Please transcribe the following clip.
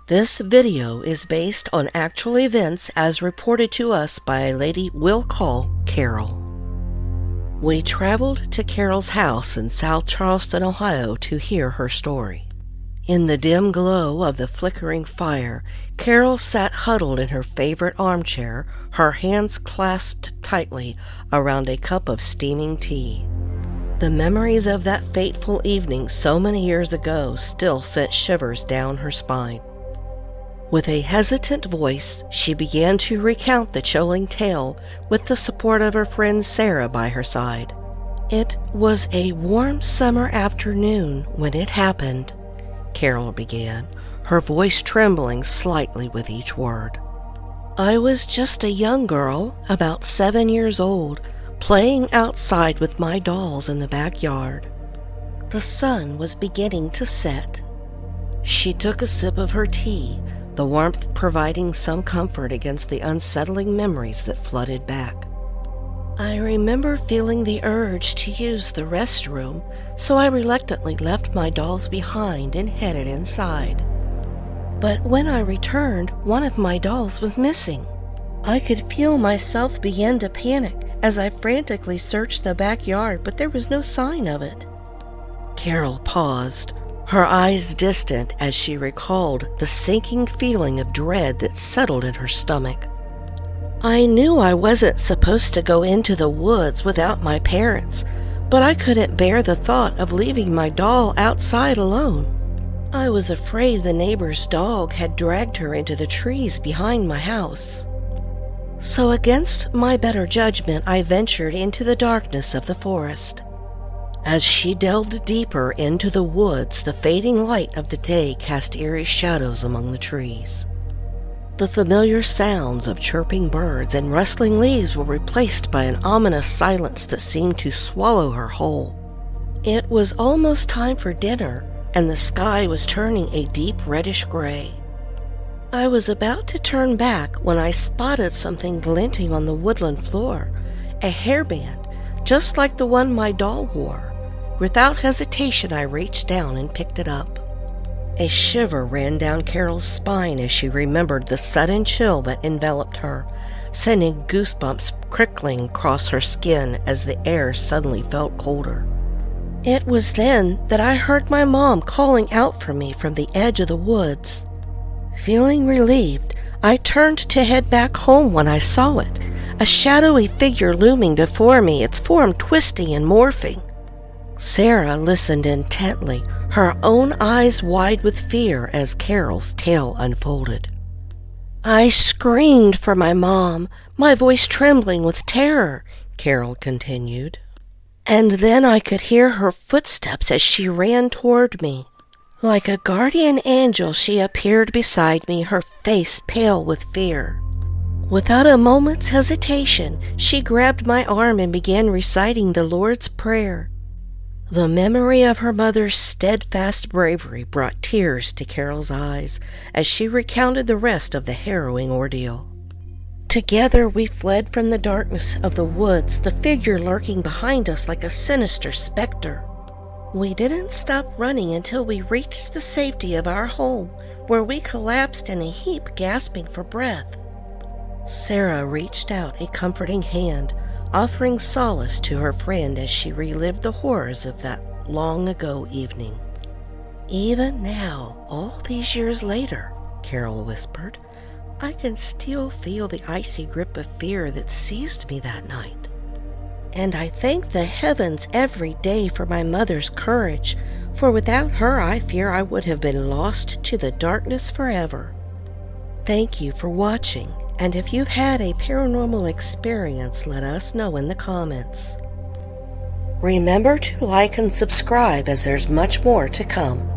This video is based on actual events as reported to us by a lady we'll call Carol. We traveled to Carol's house in South Charleston, Ohio to hear her story. In the dim glow of the flickering fire, Carol sat huddled in her favorite armchair, her hands clasped tightly around a cup of steaming tea. The memories of that fateful evening so many years ago still sent shivers down her spine. With a hesitant voice, she began to recount the chilling tale with the support of her friend Sarah by her side. "It was a warm summer afternoon when it happened," Carol began, her voice trembling slightly with each word. "I was just a young girl, about 7 years old, playing outside with my dolls in the backyard. The sun was beginning to set." She took a sip of her tea, the warmth providing some comfort against the unsettling memories that flooded back. "I remember feeling the urge to use the restroom, so I reluctantly left my dolls behind and headed inside. But when I returned, one of my dolls was missing. I could feel myself begin to panic as I frantically searched the backyard, but there was no sign of it." Carol paused, her eyes distant as she recalled the sinking feeling of dread that settled in her stomach. "I knew I wasn't supposed to go into the woods without my parents, but I couldn't bear the thought of leaving my doll outside alone. I was afraid the neighbor's dog had dragged her into the trees behind my house. So against my better judgment, I ventured into the darkness of the forest." As she delved deeper into the woods, the fading light of the day cast eerie shadows among the trees. The familiar sounds of chirping birds and rustling leaves were replaced by an ominous silence that seemed to swallow her whole. It was almost time for dinner, and the sky was turning a deep reddish gray. I was about to turn back when I spotted something glinting on the woodland floor, a hairband, just like the one my doll wore. Without hesitation, I reached down and picked it up. A shiver ran down Carol's spine as she remembered the sudden chill that enveloped her, sending goosebumps prickling across her skin as the air suddenly felt colder. It was then that I heard my mom calling out for me from the edge of the woods. Feeling relieved, I turned to head back home when I saw it, a shadowy figure looming before me, its form twisting and morphing. Sarah listened intently, her own eyes wide with fear as Carol's tale unfolded. "I screamed for my mom, my voice trembling with terror," Carol continued. "And then I could hear her footsteps as she ran toward me. Like a guardian angel, she appeared beside me, her face pale with fear. Without a moment's hesitation, she grabbed my arm and began reciting the Lord's Prayer." The memory of her mother's steadfast bravery brought tears to Carol's eyes as she recounted the rest of the harrowing ordeal. Together we fled from the darkness of the woods, the figure lurking behind us like a sinister specter. We didn't stop running until we reached the safety of our home, where we collapsed in a heap, gasping for breath. Sarah reached out a comforting hand, offering solace to her friend as she relived the horrors of that long-ago evening. "Even now, all these years later," Carol whispered, "I can still feel the icy grip of fear that seized me that night. And I thank the heavens every day for my mother's courage, for without her I fear I would have been lost to the darkness forever." Thank you for watching. And if you've had a paranormal experience, let us know in the comments. Remember to like and subscribe as there's much more to come.